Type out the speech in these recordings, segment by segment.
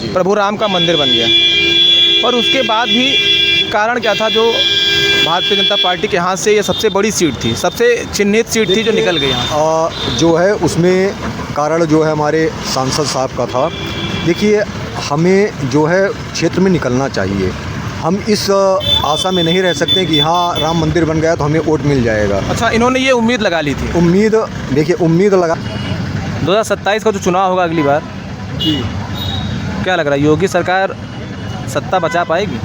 प्रभु राम का मंदिर बन गया। और उसके बाद भी कारण क्या था, जो भारतीय जनता पार्टी के हाथ से ये सबसे बड़ी सीट थी, सबसे चिन्हित सीट थी जो निकल गई यहाँ जो है उसमें कारण जो है हमारे सांसद साहब का था। देखिए, हमें जो है क्षेत्र में निकलना चाहिए। हम इस आशा में नहीं रह सकते कि हाँ राम मंदिर बन गया तो हमें वोट मिल जाएगा। अच्छा, इन्होंने ये उम्मीद लगा ली थी। उम्मीद, देखिए उम्मीद लगा 2027 का जो चुनाव होगा अगली बार जी, क्या लग रहा है, योगी सरकार सत्ता बचा पाएगी?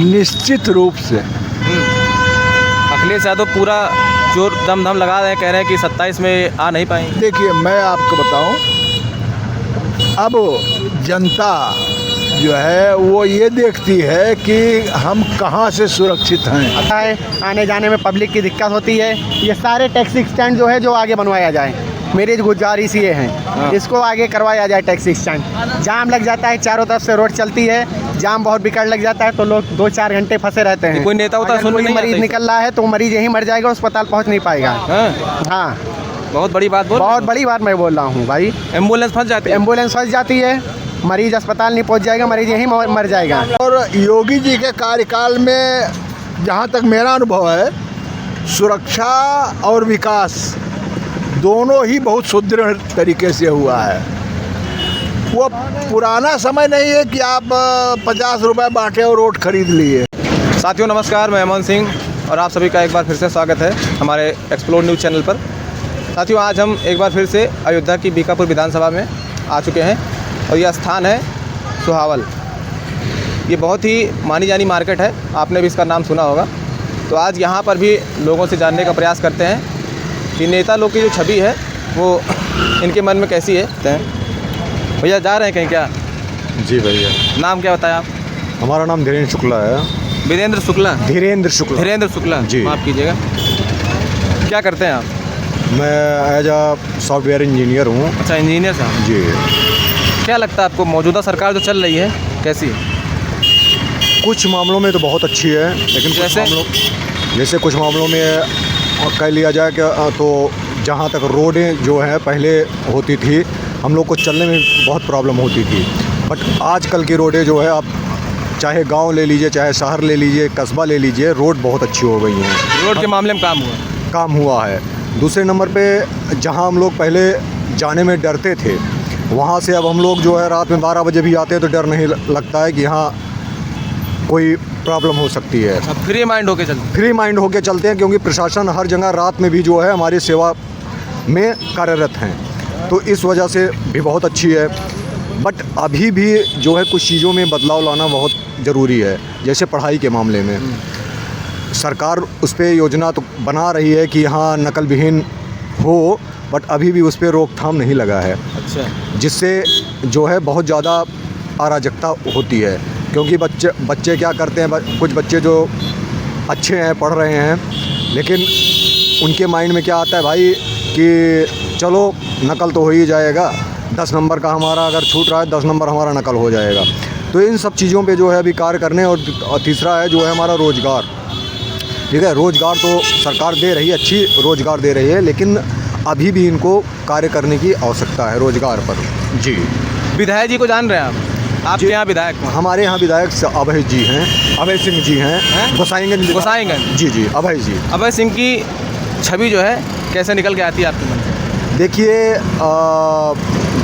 निश्चित रूप से। अखिलेश यादव पूरा जोर दम लगा रहे हैं, कह रहे हैं कि 27 में आ नहीं पाएंगे। देखिए, मैं आपको बताऊं, अब जनता जो है वो ये देखती है कि हम कहाँ से सुरक्षित हैं। आता है आने जाने में पब्लिक की दिक्कत होती है। ये सारे टैक्सी स्टैंड जो है जो आगे बनवाया जाए, मेरी गुजारिश ये है इसको आगे करवाया जाए। टैक्सी स्टैंड जाम लग जाता है, चारों तरफ से रोड चलती है, जाम बहुत बिकट लग जाता है तो लोग 2-4 घंटे फंसे रहते हैं। कोई नेता होता अगर कोई मरीज निकल रहा है तो मरीज यहीं मर जाएगा, अस्पताल पहुंच नहीं पाएगा। हाँ, बहुत बड़ी बात बहुत बड़ी बात मैं बोल रहा हूँ भाई। एम्बुलेंस फंस जाती है, एम्बुलेंस फंस जाती है, मरीज अस्पताल नहीं पहुंच जाएगा, मरीज यहीं मर जाएगा। और योगी जी के कार्यकाल में जहाँ तक मेरा अनुभव है, सुरक्षा और विकास दोनों ही बहुत सुदृढ़ तरीके से हुआ है। वो पुराना समय नहीं है कि आप 50 रुपये बांटे और वोट खरीद लिए। साथियों नमस्कार, मैं अमन सिंह और आप सभी का एक बार फिर से स्वागत है हमारे एक्सप्लोर न्यूज़ चैनल पर। साथियों, आज हम एक बार फिर से अयोध्या की बीकापुर विधानसभा में आ चुके हैं और यह स्थान है सुहावल। ये बहुत ही मानी जानी मार्केट है, आपने भी इसका नाम सुना होगा। तो आज यहाँ पर भी लोगों से जानने का प्रयास करते हैं कि नेता लोग की जो छवि है वो इनके मन में कैसी है। भैया जा रहे हैं कहीं क्या? जी भैया। नाम क्या बताया आप? हमारा नाम धीरेन्द्र शुक्ला है। वीरेंद्र शुक्ला? धीरेन्द्र शुक्ला। धीरेन्द्र शुक्ला जी, माफ़ कीजिएगा। क्या करते हैं आप? मैं एज अ सॉफ्टवेयर इंजीनियर हूँ। अच्छा, इंजीनियर साहब जी। क्या लगता है आपको मौजूदा सरकार जो चल रही है कैसी है? कुछ मामलों में तो बहुत अच्छी है, लेकिन जैसे कुछ मामलों में कह लिया जाए कि तो जहाँ तक रोडें जो है पहले होती थी, हम लोग को चलने में बहुत प्रॉब्लम होती थी। बट आजकल की रोडें जो है, आप चाहे गांव ले लीजिए, चाहे शहर ले लीजिए, कस्बा ले लीजिए, रोड बहुत अच्छी हो गई हैं। रोड के मामले में काम हुआ है। दूसरे नंबर पे जहां हम लोग पहले जाने में डरते थे, वहां से अब हम लोग जो है रात में 12 बजे भी आते हैं तो डर नहीं लगता है कि हाँ कोई प्रॉब्लम हो सकती है। फ्री माइंड होके चलते हैं, क्योंकि प्रशासन हर जगह रात में भी जो है हमारी सेवा में कार्यरत हैं, तो इस वजह से भी बहुत अच्छी है। बट अभी भी जो है कुछ चीज़ों में बदलाव लाना बहुत ज़रूरी है। जैसे पढ़ाई के मामले में सरकार उस पर योजना तो बना रही है कि हाँ नकल विहीन हो, बट अभी भी उस पर रोकथाम नहीं लगा है। अच्छा, जिससे जो है बहुत ज़्यादा अराजकता होती है। क्योंकि बच्चे क्या करते हैं, कुछ बच्चे जो अच्छे हैं, पढ़ रहे हैं, लेकिन उनके माइंड में क्या आता है भाई कि चलो नकल तो हो ही जाएगा, 10 नंबर का हमारा अगर छूट रहा है 10 नंबर हमारा नकल हो जाएगा। तो इन सब चीज़ों पे जो है अभी कार्य करने। और तीसरा है जो है हमारा रोज़गार। ठीक है, रोज़गार तो सरकार दे रही है, अच्छी रोज़गार दे रही है, लेकिन अभी भी इनको कार्य करने की आवश्यकता है रोज़गार पर। जी। विधायक जी को जान रहे हैं आप? आपके यहाँ विधायक? हमारे यहाँ विधायक अभय जी हैं, अभय सिंह जी हैं, गोसाईगंज। जी, अभय जी। अभय सिंह की छवि जो है कैसे निकल के आती है आपके मन से? देखिए,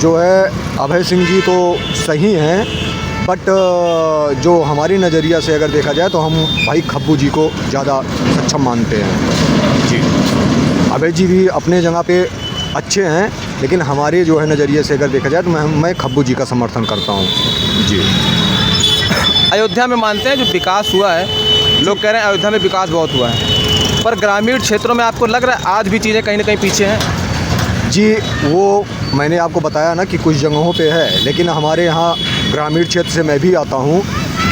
जो है अभय सिंह जी तो सही हैं, बट जो हमारी नज़रिया से अगर देखा जाए तो हम भाई खब्बू जी को ज़्यादा सक्षम मानते हैं। जी। अभय जी भी अपने जगह पे अच्छे हैं, लेकिन हमारे जो है नज़रिए से अगर देखा जाए तो मैं खब्बू जी का समर्थन करता हूँ। जी। अयोध्या में मानते हैं जो विकास हुआ है, लोग कह रहे हैं अयोध्या में विकास बहुत हुआ है, पर ग्रामीण क्षेत्रों में आपको लग रहा है आज भी चीज़ें कहीं ना कहीं पीछे हैं? जी, वो मैंने आपको बताया ना कि कुछ जगहों पे है, लेकिन हमारे यहाँ ग्रामीण क्षेत्र से मैं भी आता हूँ।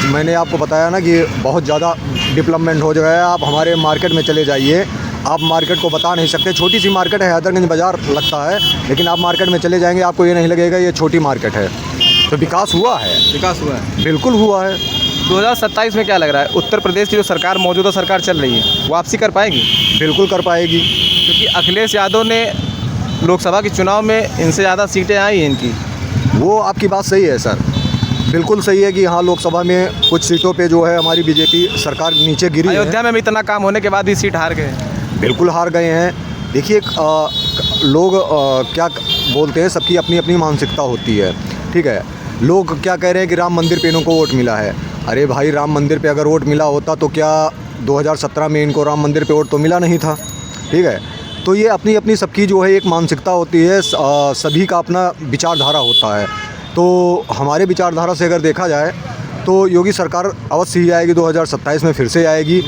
मैंने आपको बताया ना कि बहुत ज़्यादा डेवलपमेंट हो गया है। आप हमारे मार्केट में चले जाइए, आप मार्केट को बता नहीं सकते। छोटी सी मार्केट है, हैदरगंज बाज़ार लगता है, लेकिन आप मार्केट में चले जाएंगे आपको ये नहीं लगेगा ये छोटी मार्केट है। तो विकास हुआ है। बिल्कुल हुआ है। 2027 में क्या लग रहा है, उत्तर प्रदेश की जो सरकार मौजूदा सरकार चल रही है वापसी कर पाएगी? बिल्कुल कर पाएगी, क्योंकि अखिलेश यादव ने लोकसभा के चुनाव में इनसे ज़्यादा सीटें आई हैं इनकी। वो आपकी बात सही है सर, बिल्कुल सही है कि हाँ, लोकसभा में कुछ सीटों पे जो है हमारी बीजेपी सरकार नीचे गिरी है। अयोध्या में भी इतना काम होने के बाद भी सीट हार गए। बिल्कुल हार गए हैं। देखिए लोग क्या बोलते हैं, सबकी अपनी अपनी मानसिकता होती है, ठीक है। लोग क्या कह रहे हैं कि राम मंदिर पे इनको वोट मिला है। अरे भाई, राम मंदिर पे अगर वोट मिला होता तो क्या 2017 में इनको राम मंदिर पे वोट तो मिला नहीं था, ठीक है। तो ये अपनी अपनी सबकी जो है एक मानसिकता होती है, सभी का अपना विचारधारा होता है। तो हमारे विचारधारा से अगर देखा जाए तो योगी सरकार अवश्य ही आएगी, 2027 में फिर से आएगी।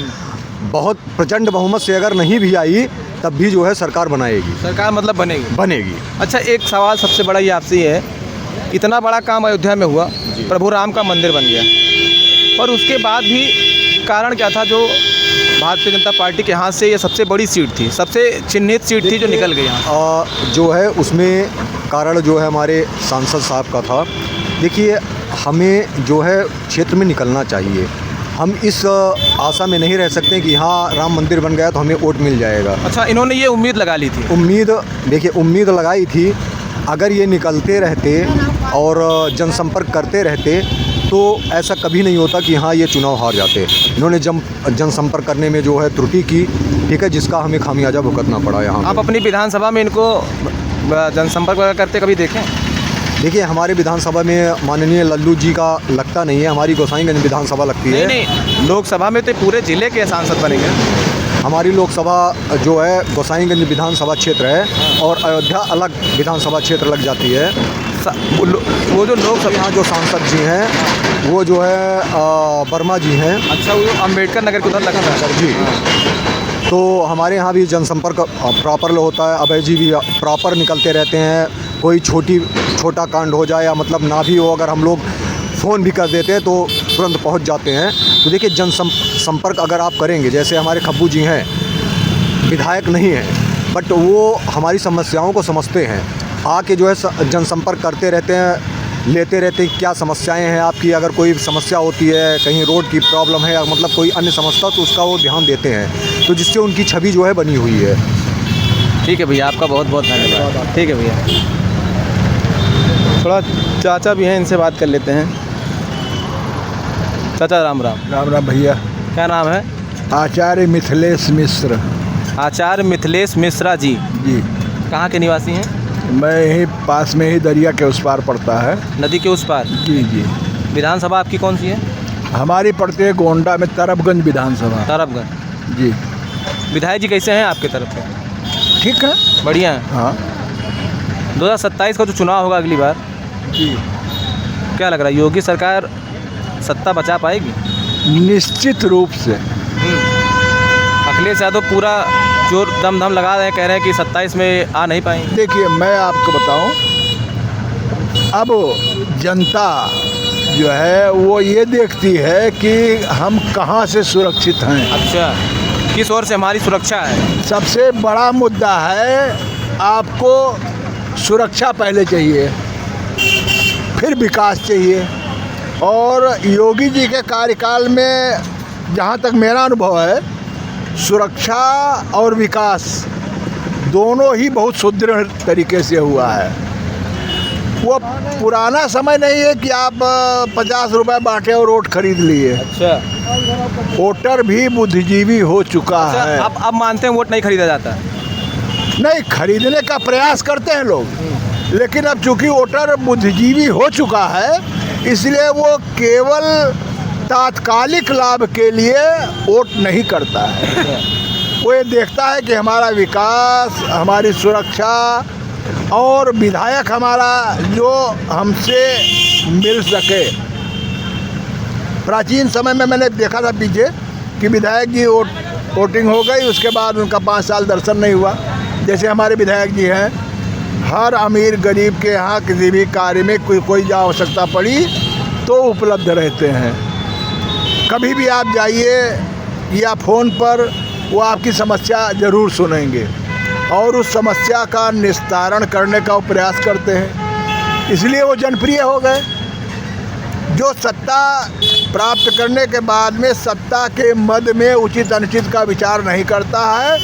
बहुत प्रचंड बहुमत से अगर नहीं भी आई तब भी जो है सरकार बनाएगी, सरकार मतलब बनेगी। अच्छा, एक सवाल सबसे बड़ा ये आपसे ये है, इतना बड़ा काम अयोध्या में हुआ, प्रभु राम का मंदिर बन गया, पर उसके बाद भी कारण क्या था जो भारतीय जनता पार्टी के हाथ से ये सबसे बड़ी सीट थी, सबसे चिन्हित सीट थी जो निकल गई यहाँ? जो है उसमें कारण जो है हमारे सांसद साहब का था। देखिए, हमें जो है क्षेत्र में निकलना चाहिए। हम इस आशा में नहीं रह सकते कि हाँ, राम मंदिर बन गया तो हमें वोट मिल जाएगा। अच्छा, इन्होंने ये उम्मीद लगा ली थी? उम्मीद लगाई थी। अगर ये निकलते रहते और जनसंपर्क करते रहते तो ऐसा कभी नहीं होता कि हाँ, ये चुनाव हार जाते। इन्होंने जनसंपर्क करने में जो है त्रुटि की, ठीक है, जिसका हमें खामियाजा भुगतना पड़ा यहाँ। आप अपनी विधानसभा में इनको जनसंपर्क करते कभी देखें? देखिए, हमारे विधानसभा में माननीय लल्लू जी का लगता नहीं है, हमारी गोसाईगंज विधानसभा लगती है। नहीं, लोकसभा में तो पूरे जिले के सांसद बनेंगे। हमारी लोकसभा जो है गोसाईगंज विधानसभा क्षेत्र है और अयोध्या अलग विधानसभा क्षेत्र लग जाती है। वो जो लोकसभा यहाँ जो सांसद जी हैं वो जो है वर्मा जी हैं। अच्छा, वो अम्बेडकर नगर के उधर लगा था जी। तो हमारे यहाँ भी जनसंपर्क प्रॉपर होता है। अभय जी भी प्रॉपर निकलते रहते हैं। कोई छोटा कांड हो जाए या मतलब ना भी हो, अगर हम लोग फ़ोन भी कर देते हैं तो तुरंत पहुंच जाते हैं। तो देखिए, जनसंपर्क अगर आप करेंगे, जैसे हमारे खब्बू जी हैं, विधायक नहीं हैं बट वो हमारी समस्याओं को समझते हैं, आके जो है जनसंपर्क करते रहते हैं, लेते रहते हैं क्या समस्याएं हैं आपकी। अगर कोई समस्या होती है, कहीं रोड की प्रॉब्लम है या मतलब कोई अन्य समस्या, तो उसका वो ध्यान देते हैं, तो जिससे उनकी छवि जो है बनी हुई है। ठीक है भैया, आपका बहुत बहुत धन्यवाद। ठीक है भैया, थोड़ा चाचा भी हैं, इनसे बात कर लेते हैं। चाचा राम राम। राम राम भैया। क्या नाम है? आचार्य मिथिलेश मिश्र। आचार्य मिथिलेश मिश्रा जी। जी। कहाँ के निवासी हैं? मैं यहीं पास में ही दरिया के उस पार पड़ता है। नदी के उस पार? जी जी। विधानसभा आपकी कौन सी है? हमारी पड़ती है गोंडा में तरफगंज विधानसभा। तरफगंज। जी। विधायक जी कैसे हैं आपके तरफ के? ठीक है, बढ़िया है। हाँ। 2027 का जो चुनाव होगा अगली बार, जी, क्या लग रहा है, योगी सरकार सत्ता बचा पाएगी? निश्चित रूप से। अखिलेश यादव पूरा जोर दम लगा रहे हैं, कह रहे हैं कि 27 में आ नहीं पाएंगे। देखिए, मैं आपको बताऊं, अब जनता जो है वो ये देखती है कि हम कहाँ से सुरक्षित हैं। अच्छा, किस ओर से हमारी सुरक्षा है? सबसे बड़ा मुद्दा है, आपको सुरक्षा पहले चाहिए, फिर विकास चाहिए। और योगी जी के कार्यकाल में जहाँ तक मेरा अनुभव है, सुरक्षा और विकास दोनों ही बहुत सुदृढ़ तरीके से हुआ है। वो पुराना समय नहीं है कि आप 50 रुपये बांटे और वोट खरीद लिए। अच्छा, वोटर भी बुद्धिजीवी हो चुका है। अब मानते हैं वोट नहीं खरीदा जाता? नहीं, खरीदने का प्रयास करते हैं लोग, लेकिन अब चूंकि वोटर बुद्धिजीवी हो चुका है, इसलिए वो केवल तात्कालिक लाभ के लिए वोट नहीं करता है। वो ये देखता है कि हमारा विकास, हमारी सुरक्षा और विधायक हमारा जो हमसे मिल सके। प्राचीन समय में मैंने देखा था पीछे कि विधायक जी वोटिंग हो गई, उसके बाद उनका 5 साल दर्शन नहीं हुआ। जैसे हमारे विधायक जी हैं, हर अमीर गरीब के यहाँ किसी भी कार्य में कोई आवश्यकता पड़ी तो उपलब्ध रहते हैं। कभी भी आप जाइए या फ़ोन पर, वो आपकी समस्या ज़रूर सुनेंगे और उस समस्या का निस्तारण करने का वो प्रयास करते हैं। इसलिए वो जनप्रिय हो गए। जो सत्ता प्राप्त करने के बाद में सत्ता के मद में उचित अनुचित का विचार नहीं करता है,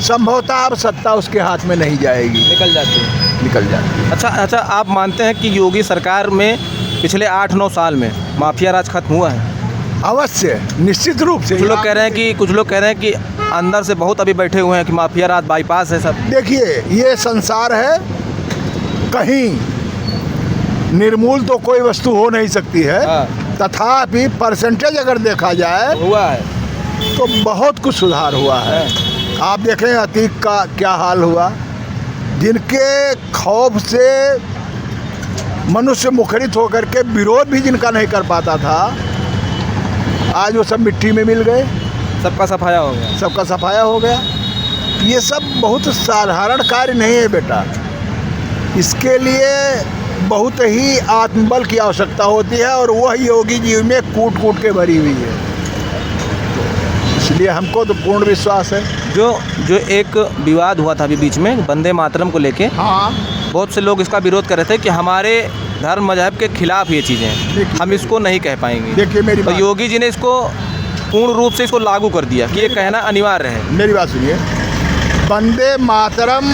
संभवतः अब सत्ता उसके हाथ में नहीं जाएगी, निकल जाती है। निकल जाती है। अच्छा, आप मानते हैं कि योगी सरकार में पिछले 8-9 साल में माफिया राज खत्म हुआ है? अवश्य, निश्चित रूप से। कुछ लोग कह रहे हैं कि अंदर से बहुत अभी बैठे हुए हैं कि माफिया राज बाईपास है सब। देखिए, ये संसार है, कहीं निर्मूल तो कोई वस्तु हो नहीं सकती है, तथापि परसेंटेज अगर देखा जाए हुआ है तो बहुत कुछ सुधार हुआ है। आप देखें अतीक का क्या हाल हुआ, जिनके खौफ से मनुष्य मुखरित होकर के विरोध भी जिनका नहीं कर पाता था, आज वो सब मिट्टी में मिल गए, सबका सफाया हो गया। सबका सफाया हो गया। ये सब बहुत साधारण कार्य नहीं है बेटा, इसके लिए बहुत ही आत्मबल की आवश्यकता होती है, और वह योगी जी में कूट कूट के भरी हुई है। इसलिए हमको तो पूर्ण विश्वास है। जो एक विवाद हुआ था अभी बीच में वंदे मातरम को लेके, हाँ, बहुत से लोग इसका विरोध कर रहे थे कि हमारे धर्म मजहब के खिलाफ ये चीज़ें हैं, हम इसको नहीं कह पाएंगे। देखिए मेरी तो बात, योगी जी ने इसको पूर्ण रूप से इसको लागू कर दिया कि ये कहना अनिवार्य है। मेरी बात सुनिए, वंदे मातरम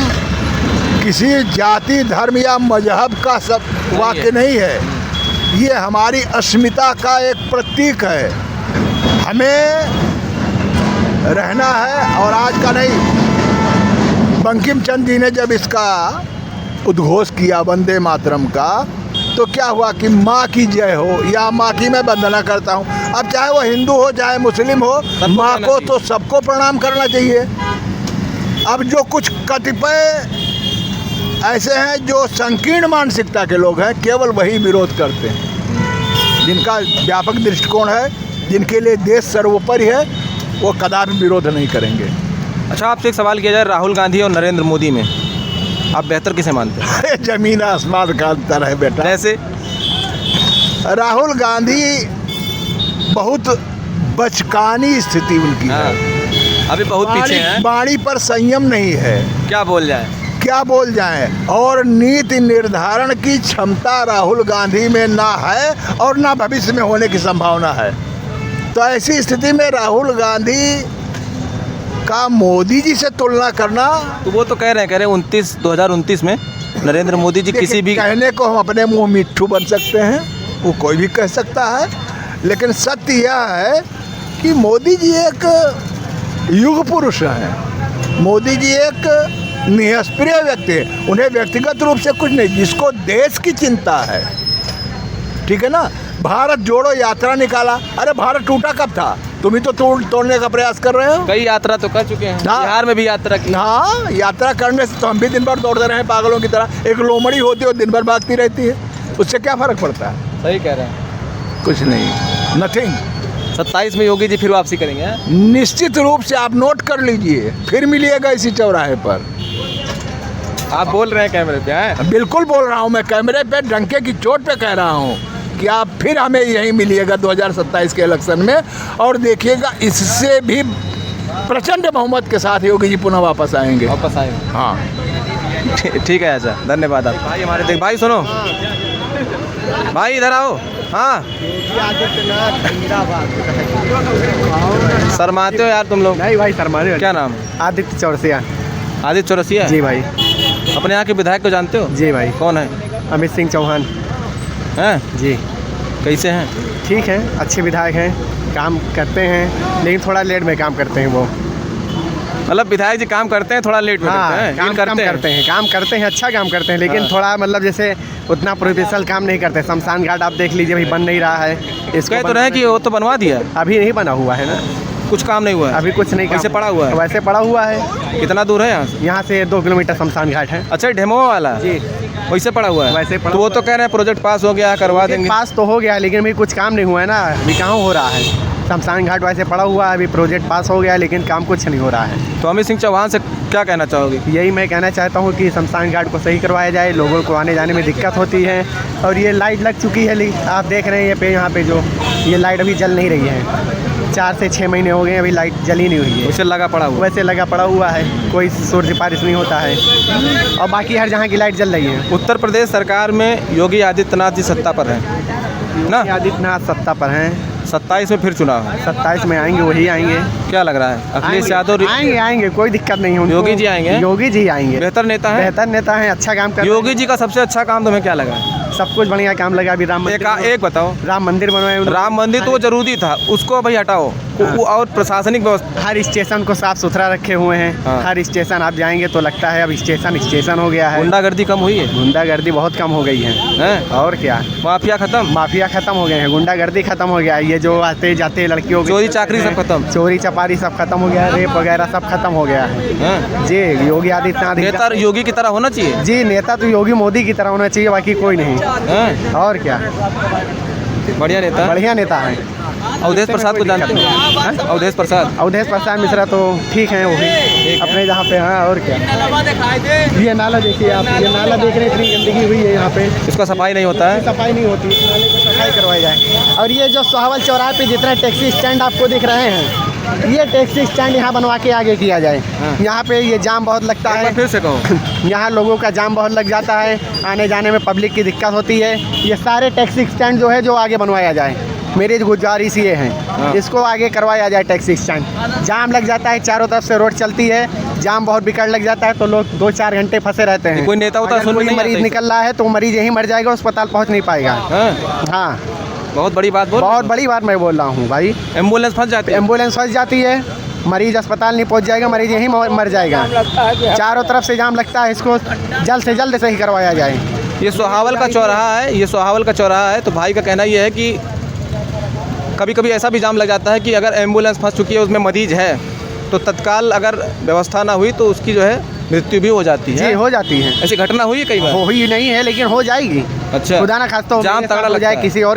किसी जाति, धर्म या मजहब का सब वाक्य नहीं है, ये हमारी अस्मिता का एक प्रतीक है। हमें रहना है, और आज का नहीं। बंकिम चंद्र जी ने जब इसका उद्घोष किया वंदे मातरम का, तो क्या हुआ कि माँ की जय हो, या माँ की मैं वंदना करता हूँ। अब चाहे वो हिंदू हो चाहे मुस्लिम हो, माँ को तो सबको प्रणाम करना चाहिए। अब जो कुछ कतिपय ऐसे हैं जो संकीर्ण मानसिकता के लोग हैं, केवल वही विरोध करते हैं। जिनका व्यापक दृष्टिकोण है, जिनके लिए देश सर्वोपरि है, वो कदापि विरोध नहीं करेंगे। अच्छा, आपसे एक सवाल किया जाए, राहुल गांधी और नरेंद्र मोदी में आप बेहतर किसे मानते हैं? अरे जमीन आसमान का अंतर है बेटा। जैसे राहुल गांधी बहुत बचकानी स्थिति उनकी है, अभी बहुत पीछे हैं। वाणी पर संयम नहीं है, क्या बोल जाए, क्या बोल जाएं, और नीति निर्धारण की क्षमता राहुल गांधी में ना है, और ना भविष्य में होने की संभावना है। तो ऐसी स्थिति में राहुल गांधी का मोदी जी से तुलना करना, तो वो तो कह रहे हैं 2029 में नरेंद्र मोदी जी किसी भी कहने को हम अपने मुंह मिट्ठू बन सकते हैं, वो कोई भी कह सकता है, लेकिन सत्य यह है कि मोदी जी एक युग पुरुष हैं। मोदी जी एक निष्क्रिय व्यक्ति है, उन्हें व्यक्तिगत रूप से कुछ नहीं, जिसको देश की चिंता है, ठीक है ना। भारत जोड़ो यात्रा निकाला, अरे भारत टूटा कब था? तुम ही तो तोड़ने का प्रयास कर रहे हो। कई यात्रा तो कर चुके हैं, बिहार में भी यात्रा की। हाँ, यात्रा करने से तो हम भी दिन भर दौड़ते रहे पागलों की तरह। एक लोमड़ी होती है, वो दिन भर भागती रहती है, उससे क्या फ़र्क पड़ता है? सही कह रहे हैं। कुछ नहीं, नथिंग। 27 में योगी जी फिर वापसी करेंगे, हैं? निश्चित रूप से आप नोट कर लीजिए, फिर मिलिएगा इसी चौराहे पर। आप बोल रहे हैं कैमरे पे? हैं? बिल्कुल बोल रहा हूँ मैं, कैमरे पे डंके की चोट पे कह रहा हूँ कि आप फिर हमें यहीं मिलिएगा 2027 के इलेक्शन में, और देखिएगा इससे भी प्रचंड बहुमत के साथ योगी जी पुनः वापस आएंगे। वापस आएंगे, हाँ, ठीक है। अच्छा, धन्यवाद आप। भाई हमारे देख, भाई सुनो, भाई इधर आओ। हाँ, शर्माते हो यार तुम लोग। नहीं भाई, शर्माने क्या नाम है? आदित्य चौरसिया। आदित्य चौरसिया? जी भाई। अपने यहाँ के विधायक को जानते हो? जी भाई। कौन है? अमित सिंह चौहान। हैं? जी। कैसे हैं? ठीक है, अच्छे विधायक हैं, काम करते हैं, लेकिन थोड़ा लेट में काम करते हैं वो। मतलब विधायक जी काम करते हैं, थोड़ा लेट में हाँ, करते हैं? काम करते हैं, अच्छा काम करते हैं, लेकिन थोड़ा मतलब जैसे उतना प्रोफेशनल काम नहीं करते। शमशान घाट आप देख लीजिए, अभी बन नहीं रहा है। इसको कह तो रहे हैं कि वो तो बनवा दिया, अभी नहीं बना हुआ है ना, कुछ काम नहीं हुआ है। अभी कुछ नहीं। वैसे पड़ा हुआ है? वैसे पड़ा हुआ है। कितना दूर है यहाँ से? यहाँ से 2 किलोमीटर शमशान घाट है। अच्छा, ढेमोवा वाला? जी। वैसे पड़ा हुआ है? वैसे पड़ा तो वो हुआ तो कह रहे हैं प्रोजेक्ट पास हो गया, करवा देंगे। पास तो हो गया, लेकिन अभी कुछ काम नहीं हुआ है ना, अभी कहाँ हो रहा है। शमशान घाट वैसे पड़ा हुआ है, अभी प्रोजेक्ट पास हो गया, लेकिन काम कुछ नहीं हो रहा है। तो अमित सिंह चौहान से क्या कहना चाहोगे? यही मैं कहना चाहता हूँ कि शमशान घाट को सही करवाया जाए, लोगों को आने जाने में दिक्कत होती है। और ये लाइट लग चुकी है, आप देख रहे हैं यहाँ पे जो ये लाइट अभी जल नहीं रही है, 4 से 6 महीने हो गए, अभी लाइट जली नहीं हुई है। वैसे लगा पड़ा हुआ है, कोई सूर्य बारिश नहीं होता है, और बाकी हर जहाँ की लाइट जल रही है। उत्तर प्रदेश सरकार में योगी आदित्यनाथ जी सत्ता पर हैं ना? आदित्यनाथ सत्ता पर हैं। 27 में फिर चुनाव है। 27 में आएंगे, वही आएंगे। क्या लग रहा है? अखिलेश यादव आएंगे, कोई दिक्कत नहीं है उनको। योगी जी आएंगे? योगी जी आएंगे। बेहतर नेता है, अच्छा काम कर। योगी जी का सबसे अच्छा काम तुम्हें क्या लगा? सब कुछ बढ़िया काम लगा। अभी राम मंदिर एक बताओ। राम मंदिर बनवाए उन्होंने। राम मंदिर तो वो जरूरी था, उसको भाई हटाओ। और प्रशासनिक व्यवस्था, हर स्टेशन को साफ सुथरा रखे हुए हैं। हाँ। हर स्टेशन आप जाएंगे तो लगता है अब स्टेशन हो गया है। गुंडागर्दी कम हुई है। गुंडागर्दी बहुत कम हो गई है। हैं? और क्या, माफिया खत्म, माफिया खत्म हो गए हैं, गुंडागर्दी खत्म हो गया है। ये जो आते जाते लड़कियों के चोरी चलते चाकरी सब हैं, खत्म। चोरी चपारी सब खत्म हो गया है, रेप वगैरह सब खत्म हो गया है। हैं? जी योगी आदित्यनाथ नेता योगी की तरह होना चाहिए। जी नेता तो योगी मोदी की तरह होना चाहिए, बाकी कोई नहीं। हैं? और क्या, बढ़िया नेता। बढ़िया नेता है। अवधेश प्रसाद को जानते हो? अवधेश प्रसाद, अवधेश प्रसाद मिश्रा तो ठीक है, वो भी अपने जहाँ पे। हाँ और क्या, ये नाला देखिए आप, ये नाला देख रहे हैं, इतनी गंदगी हुई है यहाँ पे, इसका सफाई नहीं होता है। सफाई नहीं होती, इस नाले को सफाई करवाई जाए। और ये जो सोहावल चौराहे पे जितने टैक्सी स्टैंड आपको दिख रहे हैं, ये टैक्सी स्टैंड यहाँ बनवा के आगे किया जाए। यहाँ पे ये जाम बहुत लगता एक है, बार फिर से कहो। यहाँ लोगों का जाम बहुत लग जाता है, आने जाने में पब्लिक की दिक्कत होती है। ये सारे टैक्सी स्टैंड जो है जो आगे बनवाया जाए, मेरी गुजारिश ये है, इसको आगे करवाया जाए। टैक्सी स्टैंड जाम लग जाता है, चारों तरफ से रोड चलती है, जाम बहुत बिगड़ लग जाता है, तो लोग 2-4 घंटे फंसे रहते हैं। कोई नेता उता अगर सुन में कोई नहीं मरीज आता निकल रहा है तो मरीज यहीं मर जाएगा, अस्पताल पहुँच नहीं पाएगा। हैं? हाँ बहुत बड़ी बात बोल। बहुत बड़ी बात मैं बोल रहा हूँ भाई। एम्बुलेंस फंस जाती है। एम्बुलेंस फंस जाती है, मरीज अस्पताल नहीं पहुंच जाएगा, मरीज यहीं मर जाएगा। चारों तरफ से जाम लगता है, इसको जल्द से जल्द सही करवाया जाए। ये सोहावल का चौराहा है, ये सोहावल का चौराहा है। तो भाई का कहना ये है कि कभी कभी ऐसा भी जाम लग जाता है कि अगर एम्बुलेंस फंस चुकी है, उसमें मरीज है, तो तत्काल अगर व्यवस्था ना हुई तो उसकी जो है मृत्यु भी हो जाती है। जी हो जाती है, ऐसी घटना हुई है कई बार। हो ही नहीं है लेकिन हो जाएगी। अच्छा, खुदा ना खास्ता हो जाम मेरे साथ तगड़ा हो लगता जाए, है। किसी और